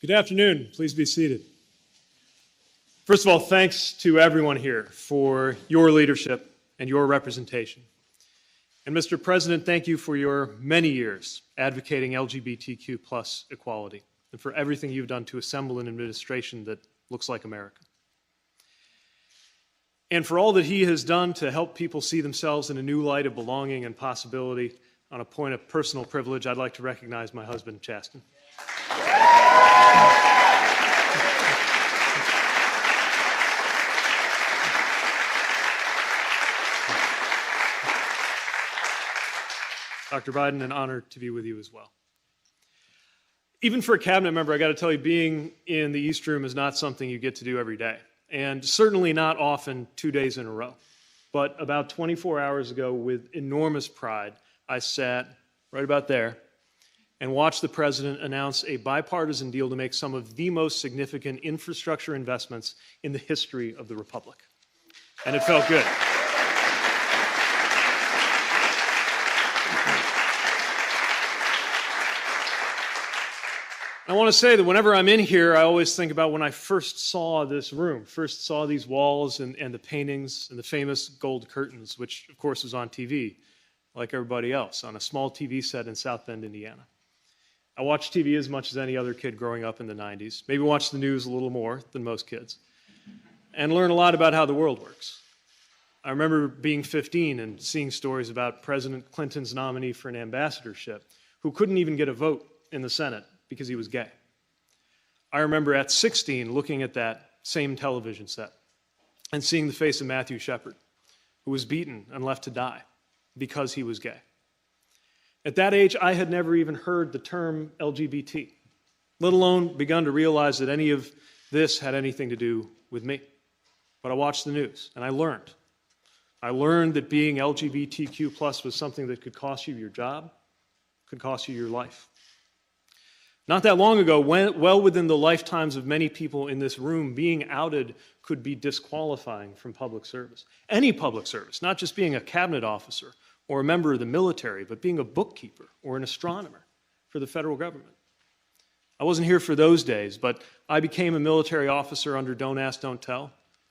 Good afternoon. Please be seated. First of all, thanks to everyone here for your leadership and your representation. And Mr. President, thank you for your many years advocating LGBTQ plus equality and for everything you've done to assemble an administration that looks like America. And for all that he has done to help people see themselves in a new light of belonging and possibility. On a point of personal privilege, I'd like to recognize my husband, Ashton. Dr. Biden, an honor to be with you as well. Even for a cabinet member, I got to tell you, being in the East Room is not something you get to do every day, and certainly not often 2 days in a row. But about 24 hours ago, with enormous pride, I sat right about there and watched the president announce a bipartisan deal to make some of the most significant infrastructure investments in the history of the Republic. And it felt good. I want to say that whenever I'm in here, I always think about when I first saw this room, first saw these walls and the paintings and the famous gold curtains, which of course was on TV, like everybody else, on a small TV set in South Bend, Indiana. I watched TV as much as any other kid growing up in the 90s, maybe watched the news a little more than most kids, and learned a lot about how the world works. I remember being 15 and seeing stories about President Clinton's nominee for an ambassadorship who couldn't even get a vote in the Senate because he was gay. I remember at 16 looking at that same television set and seeing the face of Matthew Shepard, who was beaten and left to die because he was gay. At that age, I had never even heard the term LGBT, let alone begun to realize that any of this had anything to do with me. But I watched the news and I learned. I learned that being LGBTQ plus was something that could cost you your job, could cost you your life. Not that long ago, well within the lifetimes of many people in this room, being outed could be disqualifying from public service. Any public service, not just being a cabinet officer or a member of the military, but being a bookkeeper or an astronomer for the federal government. I wasn't here for those days, but I became a military officer under Don't Ask, Don't Tell,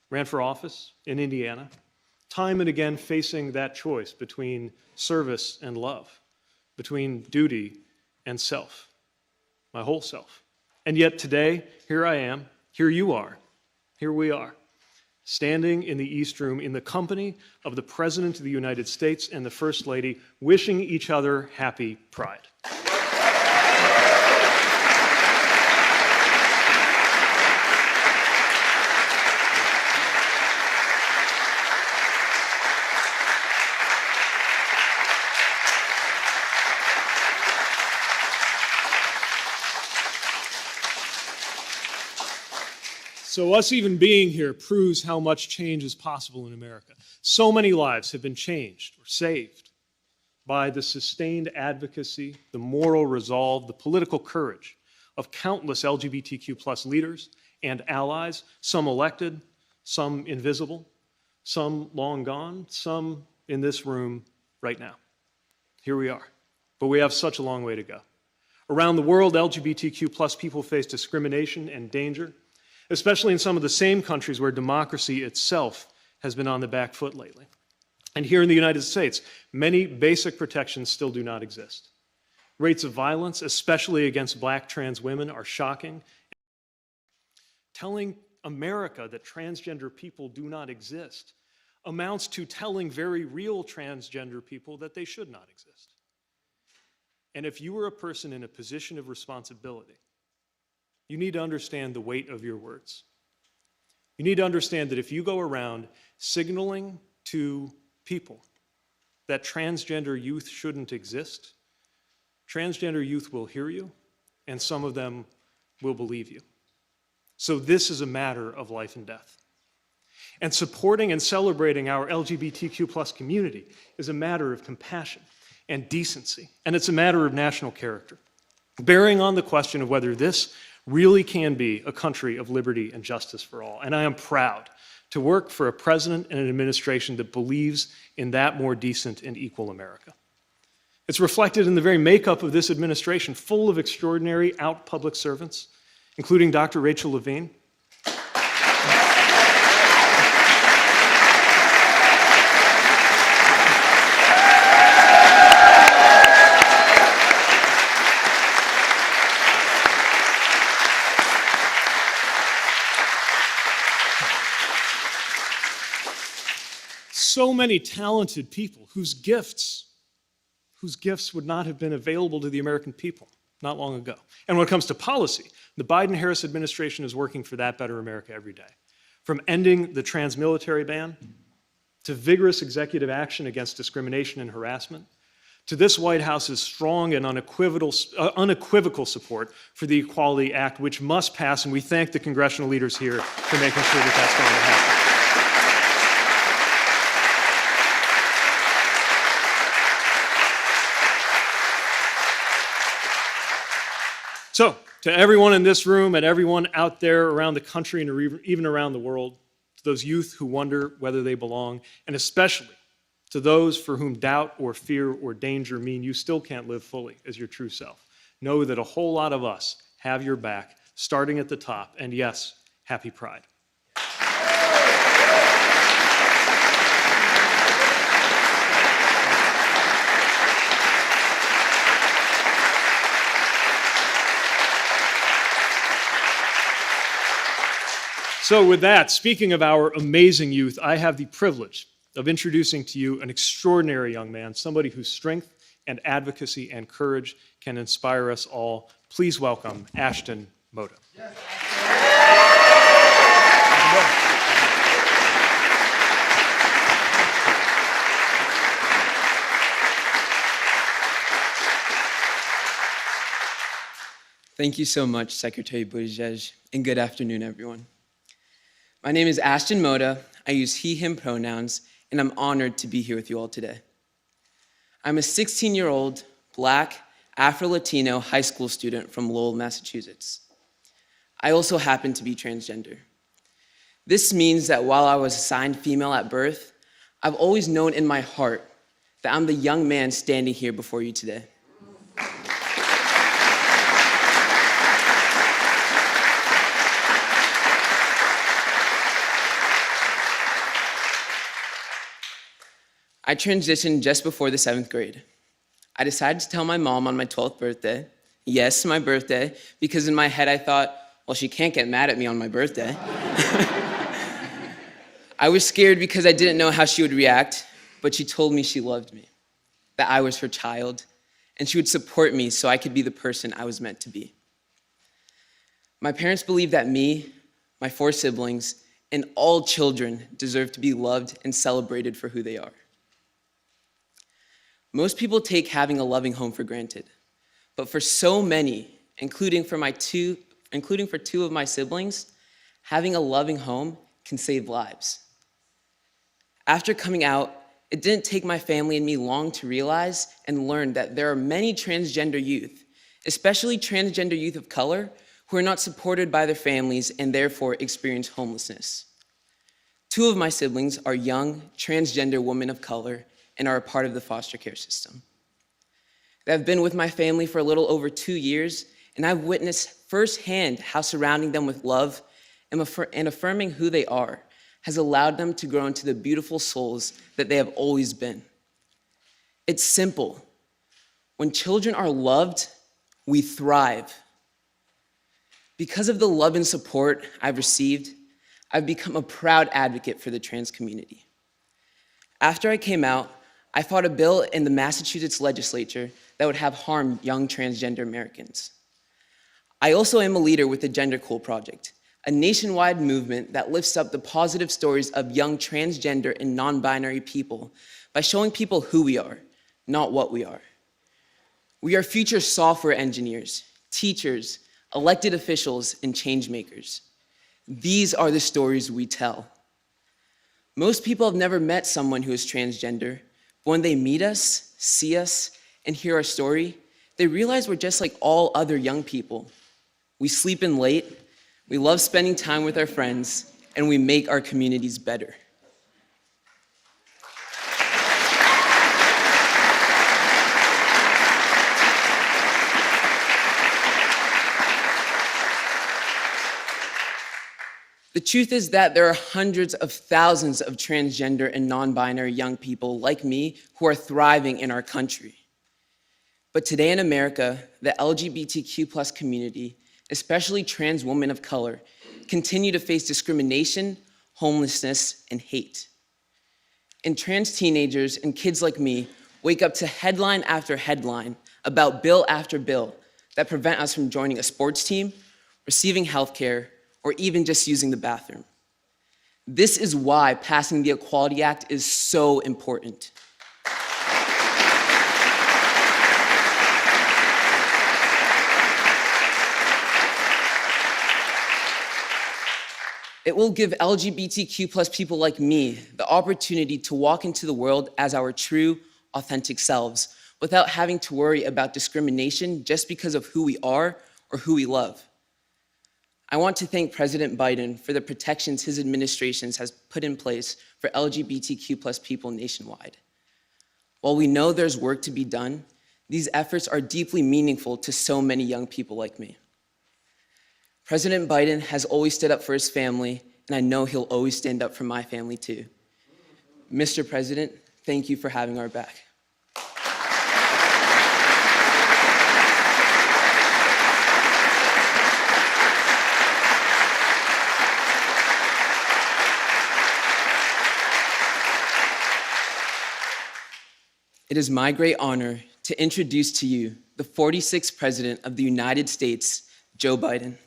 ran for office in Indiana, time and again facing that choice between service and love, between duty and self. My whole self. And yet today, here I am, here you are, here we are, standing in the East Room in the company of the President of the United States and the First Lady, wishing each other happy Pride. So us even being here proves how much change is possible in America. So many lives have been changed or saved by the sustained advocacy, the moral resolve, the political courage of countless LGBTQ plus leaders and allies, some elected, some invisible, some long gone, some in this room right now. Here we are, but we have such a long way to go. Around the world, LGBTQ plus people face discrimination and danger, especially in some of the same countries where democracy itself has been on the back foot lately. And here in the United States, many basic protections still do not exist. Rates of violence, especially against black trans women, are shocking. Telling America that transgender people do not exist amounts to telling very real transgender people that they should not exist. And if you were a person in a position of responsibility, you need to understand the weight of your words. You need to understand that if you go around signaling to people that transgender youth shouldn't exist, transgender youth will hear you, and some of them will believe you. So this is a matter of life and death. And supporting and celebrating our LGBTQ plus community is a matter of compassion and decency, and it's a matter of national character, bearing on the question of whether this really can be a country of liberty and justice for all. And I am proud to work for a president and an administration that believes in that more decent and equal America. It's reflected in the very makeup of this administration, full of extraordinary out public servants including Dr. Rachel Levine. So many talented people whose gifts would not have been available to the American people not long ago. And when it comes to policy, the Biden-Harris administration is working for that better America every day. From ending the trans-military ban, to vigorous executive action against discrimination and harassment, to this White House's strong and unequivocal support for the Equality Act, which must pass, and we thank the congressional leaders here for making sure that that's going to happen. So, to everyone in this room and everyone out there around the country and even around the world, to those youth who wonder whether they belong, and especially to those for whom doubt or fear or danger mean you still can't live fully as your true self, know that a whole lot of us have your back, starting at the top, and yes, happy Pride. So with that, speaking of our amazing youth, I have the privilege of introducing to you an extraordinary young man, somebody whose strength and advocacy and courage can inspire us all. Please welcome Ashton Mota. Thank you so much, Secretary Buttigieg, and good afternoon, everyone. My name is Ashton Mota. I use he, him pronouns, and I'm honored to be here with you all today. I'm a 16-year-old, Black, Afro-Latino high school student from Lowell, Massachusetts. I also happen to be transgender. This means that while I was assigned female at birth, I've always known in my heart that I'm the young man standing here before you today. I transitioned just before the 7th grade. I decided to tell my mom on my 12th birthday, yes, my birthday, because in my head I thought, well, she can't get mad at me on my birthday. I was scared because I didn't know how she would react, but she told me she loved me, that I was her child, and she would support me so I could be the person I was meant to be. My parents believe that me, my 4 siblings, and all children deserve to be loved and celebrated for who they are. Most people take having a loving home for granted, but for so many, including for 2 of my siblings, having a loving home can save lives. After coming out, it didn't take my family and me long to realize and learn that there are many transgender youth, especially transgender youth of color, who are not supported by their families and therefore experience homelessness. 2 of my siblings are young, transgender women of color and are a part of the foster care system. I've been with my family for a little over 2 years, and I've witnessed firsthand how surrounding them with love and affirming who they are has allowed them to grow into the beautiful souls that they have always been. It's simple. When children are loved, we thrive. Because of the love and support I've received, I've become a proud advocate for the trans community. After I came out, I fought a bill in the Massachusetts legislature that would have harmed young transgender Americans. I also am a leader with the Gender Cool Project, a nationwide movement that lifts up the positive stories of young transgender and non-binary people by showing people who we are, not what we are. We are future software engineers, teachers, elected officials, and change makers. These are the stories we tell. Most people have never met someone who is transgender, but when they meet us, see us, and hear our story, they realize we're just like all other young people. We sleep in late, we love spending time with our friends, and we make our communities better. The truth is that there are hundreds of thousands of transgender and non-binary young people like me who are thriving in our country. But today in America, the LGBTQ+ community, especially trans women of color, continue to face discrimination, homelessness, and hate. And trans teenagers and kids like me wake up to headline after headline about bill after bill that prevent us from joining a sports team, receiving healthcare, or even just using the bathroom. This is why passing the Equality Act is so important. It will give LGBTQ+ people like me the opportunity to walk into the world as our true, authentic selves without having to worry about discrimination just because of who we are or who we love. I want to thank President Biden for the protections his administration has put in place for LGBTQ+ people nationwide. While we know there's work to be done, these efforts are deeply meaningful to so many young people like me. President Biden has always stood up for his family, and I know he'll always stand up for my family too. Mr. President, thank you for having our back. It is my great honor to introduce to you the 46th President of the United States, Joe Biden.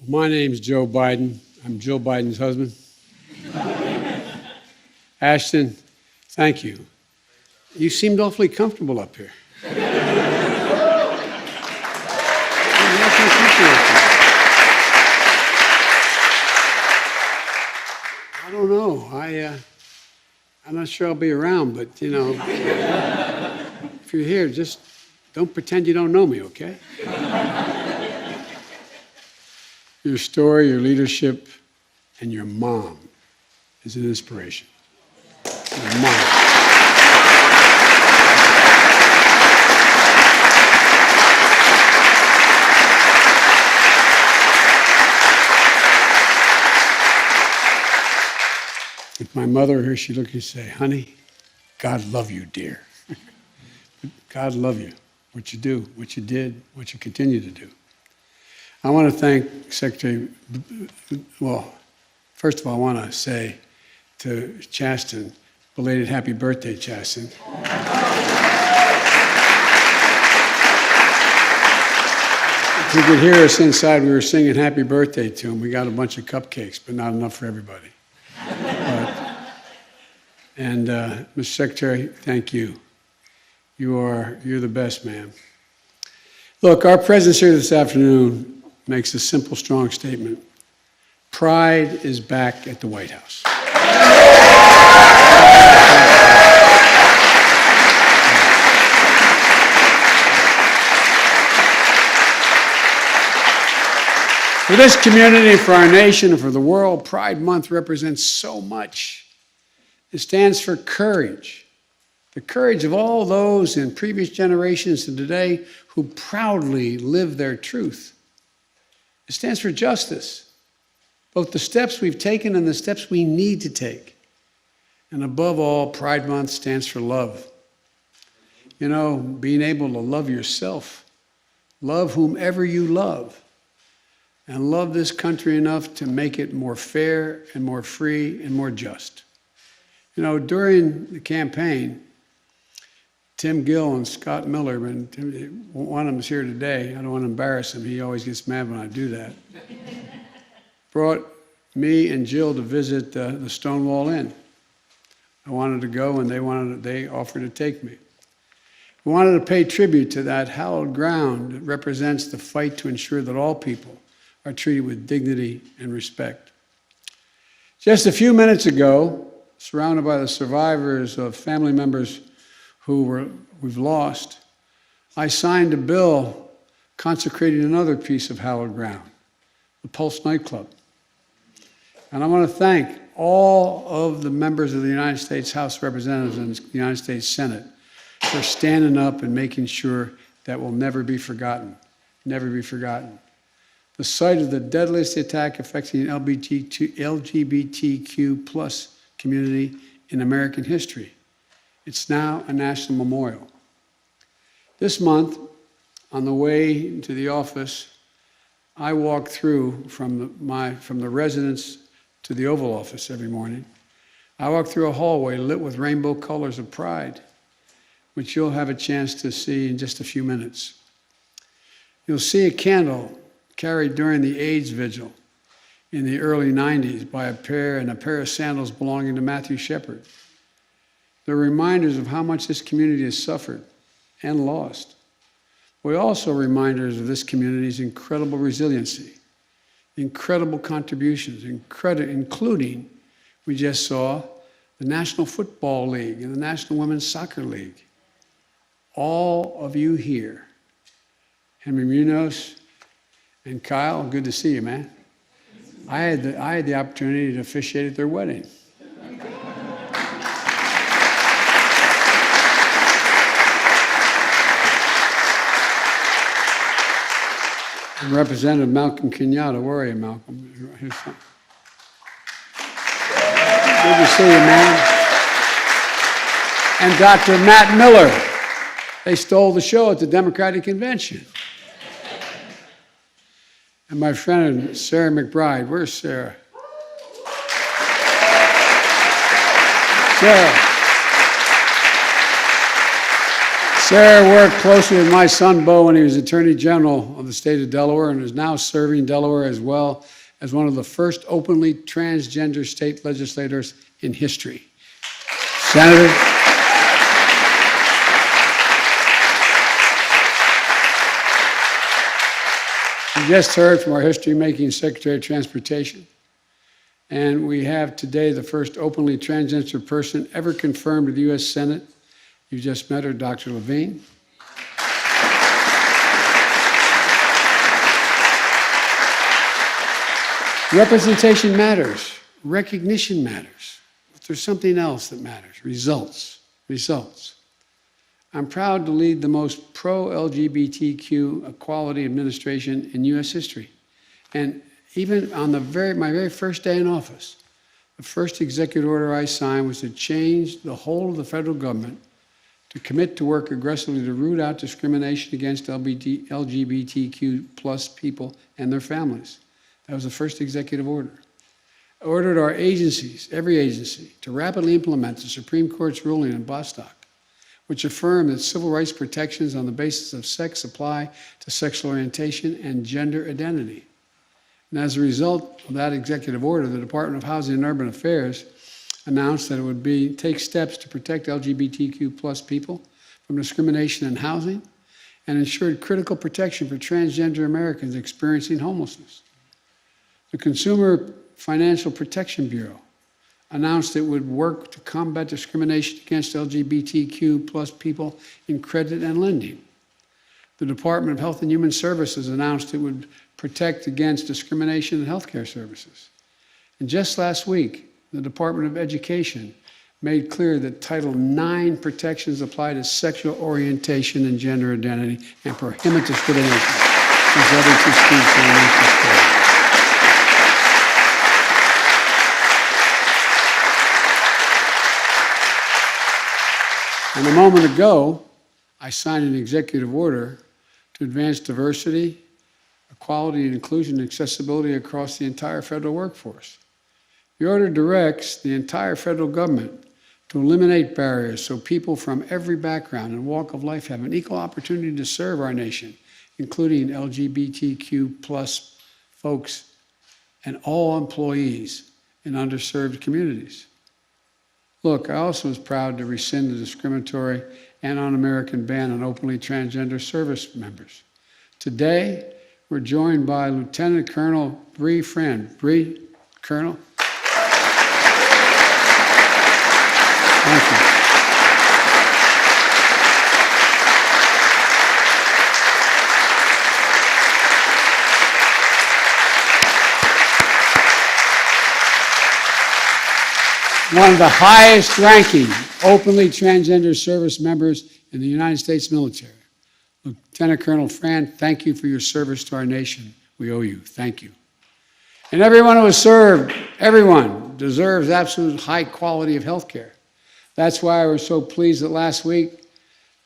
My name's Joe Biden. I'm Jill Biden's husband. Ashton, thank you. You seemed awfully comfortable up here. I don't know. I'm not sure I'll be around, but you know, if you're here, just don't pretend you don't know me, okay? Your story, your leadership, and your mom is an inspiration. Your mom. If my mother were here, she'd look at you and say, honey, God love you, dear. God love you, what you do, what you did, what you continue to do. I want to thank Secretary, well, first of all, I want to say to Ashton, belated happy birthday, Ashton. If you could hear us inside, we were singing happy birthday to him. We got a bunch of cupcakes, but not enough for everybody. Mr. Secretary, thank you. You're the best, man. Look, our presence here this afternoon makes a simple, strong statement. Pride is back at the White House. For this community, for our nation, and for the world, Pride Month represents so much. It stands for courage. The courage of all those in previous generations and today who proudly live their truth. It stands for justice, both the steps we've taken and the steps we need to take. And above all, Pride Month stands for love. You know, being able to love yourself, love whomever you love, and love this country enough to make it more fair and more free and more just. You know, during the campaign, Tim Gill and Scott Miller, and one of them is here today. I don't want to embarrass him. He always gets mad when I do that. Brought me and Jill to visit the Stonewall Inn. I wanted to go, and they offered to take me. We wanted to pay tribute to that hallowed ground that represents the fight to ensure that all people are treated with dignity and respect. Just a few minutes ago, surrounded by the survivors of family members we've lost, I signed a bill consecrating another piece of hallowed ground, the Pulse nightclub. And I want to thank all of the members of the United States House of Representatives and the United States Senate for standing up and making sure that will never be forgotten, never be forgotten. The site of the deadliest attack affecting the LGBTQ plus community in American history. It's now a national memorial. This month, on the way to the office, I walk through from the residence to the Oval Office every morning. I walk through a hallway lit with rainbow colors of pride, which you'll have a chance to see in just a few minutes. You'll see a candle carried during the AIDS vigil in the early 90s by a pair of sandals belonging to Matthew Shepard. They're reminders of how much this community has suffered and lost. We're also reminders of this community's incredible resiliency, incredible contributions, including, we just saw, the National Football League and the National Women's Soccer League. All of you here, Henry Munoz and Kyle, good to see you, man. I had the opportunity to officiate at their wedding. And Representative Malcolm Kenyatta, where are you, Malcolm? Good to see you, man. And Dr. Matt Miller. They stole the show at the Democratic Convention. And my friend Sarah McBride. Where's Sarah? Sarah worked closely with my son, Bo, when he was Attorney General of the state of Delaware and is now serving Delaware as well as one of the first openly transgender state legislators in history. Senator. We just heard from our history-making Secretary of Transportation, and we have today the first openly transgender person ever confirmed to the U.S. Senate. You just met her, Dr. Levine. Representation matters. Recognition matters. But there's something else that matters. Results. Results. I'm proud to lead the most pro-LGBTQ equality administration in U.S. history. And even on my very first day in office, the first executive order I signed was to change the whole of the federal government to commit to work aggressively to root out discrimination against LGBTQ plus people and their families. That was the first executive order. I ordered our agencies, every agency, to rapidly implement the Supreme Court's ruling in Bostock, which affirmed that civil rights protections on the basis of sex apply to sexual orientation and gender identity. And as a result of that executive order, the Department of Housing and Urban Affairs announced that it would take steps to protect LGBTQ plus people from discrimination in housing and ensured critical protection for transgender Americans experiencing homelessness. The Consumer Financial Protection Bureau announced it would work to combat discrimination against LGBTQ plus people in credit and lending. The Department of Health and Human Services announced it would protect against discrimination in healthcare services. And just last week, the Department of Education made clear that Title IX protections apply to sexual orientation and gender identity and prohibit discrimination against other two speech in the nation's schools. And a moment ago, I signed an executive order to advance diversity, equality, and inclusion and accessibility across the entire federal workforce. The order directs the entire federal government to eliminate barriers so people from every background and walk of life have an equal opportunity to serve our nation, including LGBTQ plus folks and all employees in underserved communities. Look, I also was proud to rescind the discriminatory and un-American ban on openly transgender service members. Today, we're joined by Lieutenant Colonel Bree Friend. Bree, Colonel. Thank you. one of the highest ranking openly transgender service members in the United States military. Lieutenant Colonel Fran, thank you for your service to our nation. We owe you. Thank you. And everyone who has served, everyone deserves absolute high quality of health care. That's why we're so pleased that last week,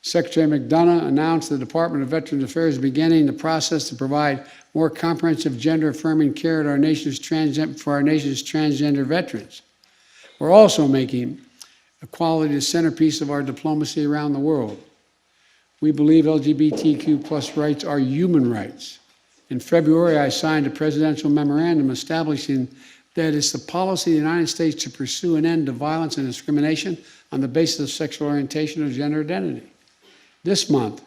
Secretary McDonough announced the Department of Veterans Affairs beginning the process to provide more comprehensive gender-affirming care to for our nation's transgender veterans. We're also making equality the centerpiece of our diplomacy around the world. We believe LGBTQ plus rights are human rights. In February, I signed a presidential memorandum establishing that it's the policy of the United States to pursue an end to violence and discrimination on the basis of sexual orientation or gender identity. This month,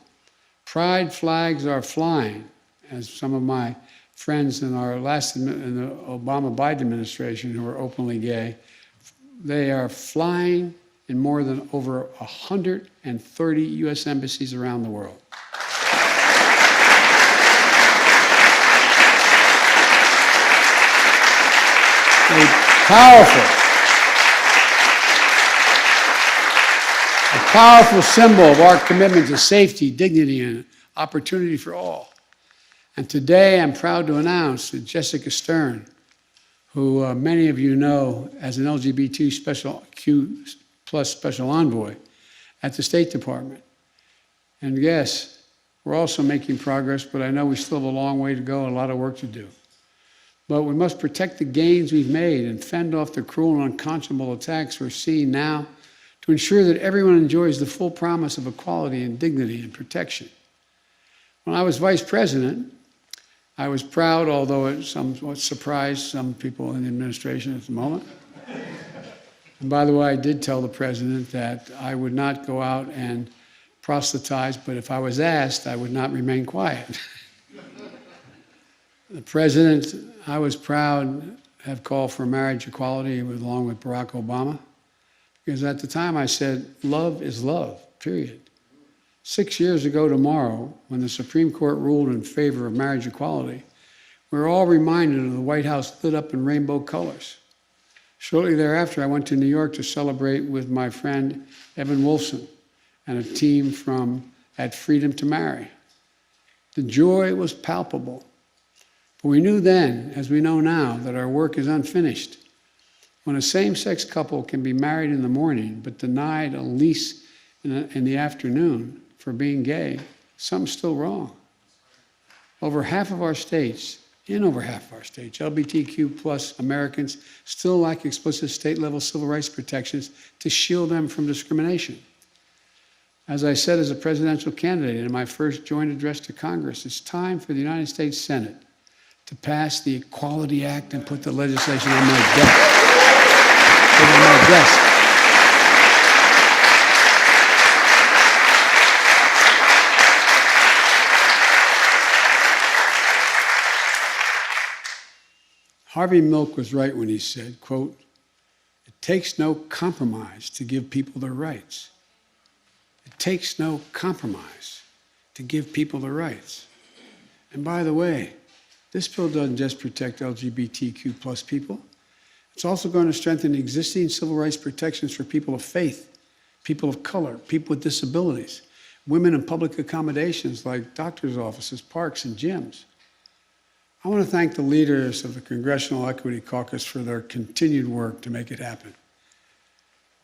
pride flags are flying, as some of my friends in the Obama-Biden administration who are openly gay, they are flying in more than over 130 U.S. embassies around the world. A powerful symbol of our commitment to safety, dignity, and opportunity for all. And today I'm proud to announce that Jessica Stern, who many of you know as an LGBTQ plus special envoy at the State Department. And yes, we're also making progress, but I know we still have a long way to go and a lot of work to do. But we must protect the gains we've made and fend off the cruel and unconscionable attacks we're seeing now to ensure that everyone enjoys the full promise of equality and dignity and protection. When I was vice president, I was proud, although it somewhat surprised some people in the administration at the moment. And by the way, I did tell the president that I would not go out and proselytize, but if I was asked, I would not remain quiet. The president, I was proud, have called for marriage equality along with Barack Obama, because at the time I said, love is love, period. 6 years ago tomorrow, when the Supreme Court ruled in favor of marriage equality, we were all reminded of the White House lit up in rainbow colors. Shortly thereafter, I went to New York to celebrate with my friend Evan Wolfson and a team at Freedom to Marry. The joy was palpable. But we knew then, as we know now, that our work is unfinished. When a same-sex couple can be married in the morning but denied a lease in the afternoon for being gay, something's still wrong. In over half of our states, LGBTQ plus Americans still lack explicit state-level civil rights protections to shield them from discrimination. As I said as a presidential candidate in my first joint address to Congress, it's time for the United States Senate to pass the Equality Act and put the legislation on my desk. Harvey Milk was right when he said, quote, "It takes no compromise to give people their rights." It takes no compromise to give people their rights. And by the way, this bill doesn't just protect LGBTQ plus people. It's also going to strengthen existing civil rights protections for people of faith, people of color, people with disabilities, women in public accommodations like doctors' offices, parks, and gyms. I want to thank the leaders of the Congressional Equity Caucus for their continued work to make it happen.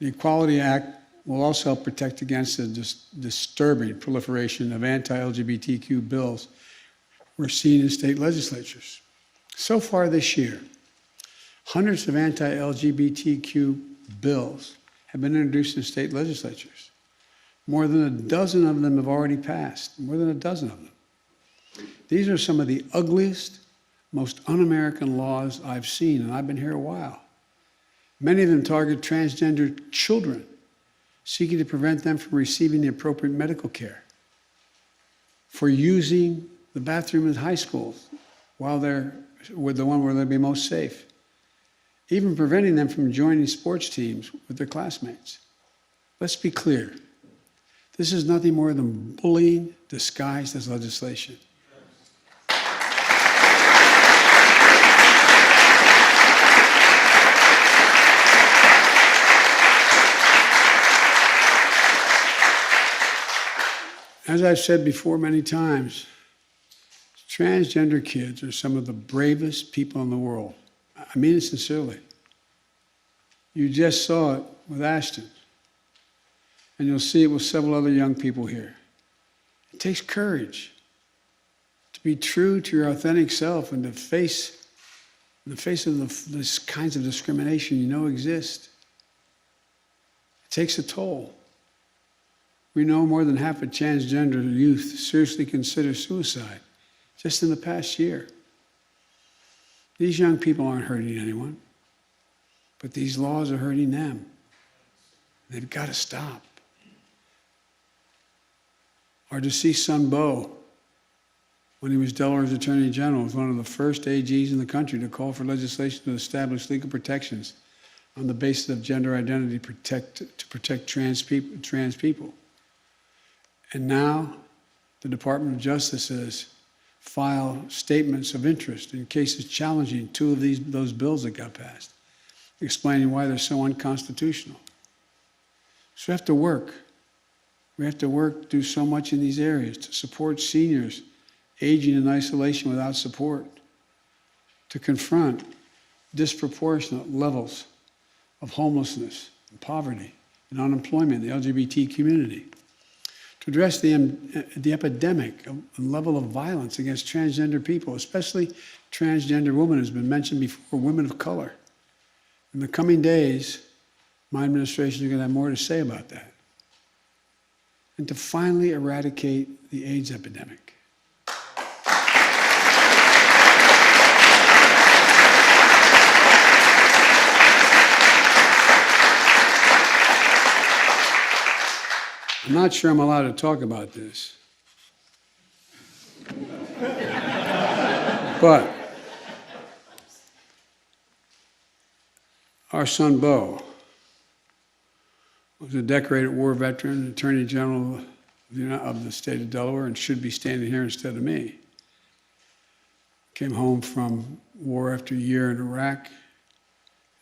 The Equality Act will also help protect against the disturbing proliferation of anti-LGBTQ bills we're seeing in state legislatures. So far this year, hundreds of anti-LGBTQ bills have been introduced in state legislatures. More than a dozen of them have already passed, more than a dozen of them. These are some of the ugliest, most un-American laws I've seen, and I've been here a while. Many of them target transgender children, seeking to prevent them from receiving the appropriate medical care, for using the bathroom in high schools while they're with the one where they'll be most safe, even preventing them from joining sports teams with their classmates. Let's be clear. This is nothing more than bullying disguised as legislation. As I've said before many times, transgender kids are some of the bravest people in the world. I mean it sincerely. You just saw it with Ashton, and you'll see it with several other young people here. It takes courage to be true to your authentic self and to face, in the face of these kinds of discrimination you know exist. It takes a toll. We know more than half of transgender youth seriously consider suicide just in the past year. These young people aren't hurting anyone, but these laws are hurting them. They've got to stop. Our deceased son, Beau, when he was Delaware's Attorney General, was one of the first AGs in the country to call for legislation to establish legal protections on the basis of gender identity to protect trans people. And now the Department of Justice has filed statements of interest in cases challenging two of those bills that got passed, explaining why they're so unconstitutional. So we have to work. We have to work, do so much in these areas to support seniors aging in isolation without support, to confront disproportionate levels of homelessness and poverty and unemployment in the LGBT community, to address the epidemic and level of violence against transgender people, especially transgender women, has been mentioned before, women of color. In the coming days, my administration is going to have more to say about that. And to finally eradicate the AIDS epidemic. I'm not sure I'm allowed to talk about this. But our son, Beau, was a decorated war veteran, Attorney General of the state of Delaware, and should be standing here instead of me. Came home from war after a year in Iraq,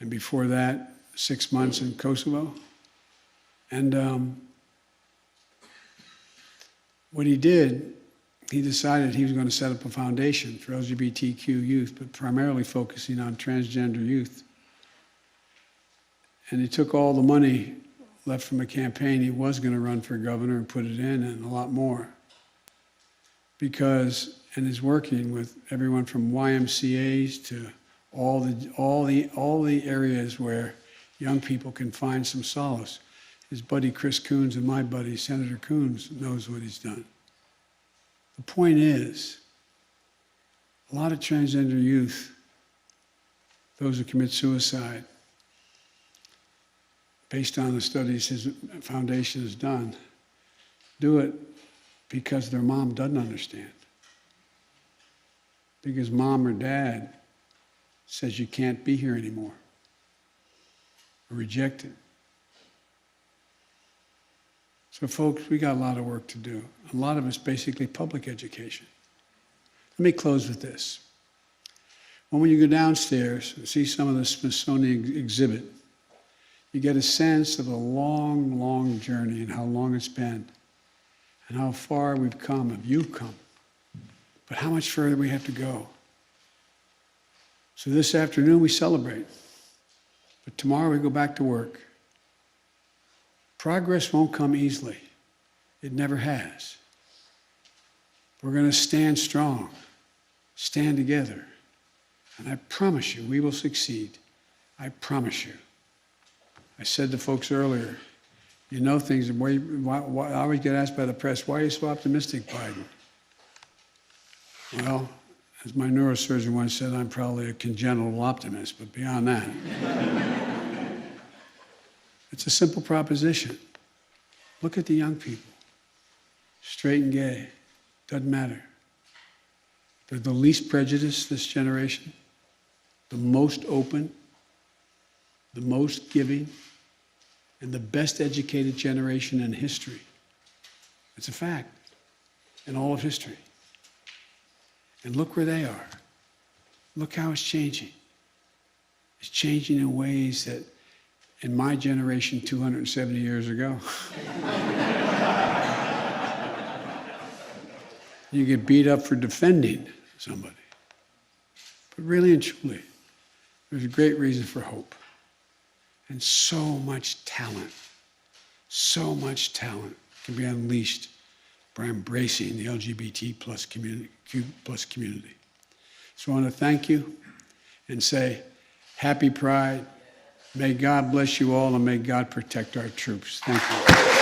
and before that, 6 months in Kosovo. And what he did, he decided he was going to set up a foundation for LGBTQ youth, but primarily focusing on transgender youth. And he took all the money left from a campaign he was going to run for governor and put it in, and a lot more. Because, and is working with everyone from YMCAs to all the areas where young people can find some solace. His buddy Chris Coons and my buddy Senator Coons knows what he's done. The point is, a lot of transgender youth, those who commit suicide, based on the studies his foundation has done, do it because their mom doesn't understand. Because mom or dad says you can't be here anymore, or rejected. So folks, we got a lot of work to do. A lot of it's basically public education. Let me close with this. When you go downstairs and see some of the Smithsonian exhibit, you get a sense of a long, long journey and how long it's been and how far we've come, if you've come, but how much further we have to go. So this afternoon we celebrate, but tomorrow we go back to work. Progress won't come easily. It never has. We're going to stand strong, stand together, and I promise you we will succeed. I promise you. I said to folks earlier, you know things, why I always get asked by the press, why are you so optimistic, Biden? Well, as my neurosurgeon once said, I'm probably a congenital optimist, but beyond that. It's a simple proposition. Look at the young people, straight and gay, doesn't matter. They're the least prejudiced, this generation, the most open, the most giving, and the best educated generation in history. It's a fact in all of history. And look where they are. Look how it's changing. It's changing in ways that in my generation 270 years ago You get beat up for defending somebody. But really and truly, there's a great reason for hope. And so much talent can be unleashed by embracing the LGBT plus community, Q plus community. So I want to thank you and say, happy Pride. May God bless you all and may God protect our troops. Thank you.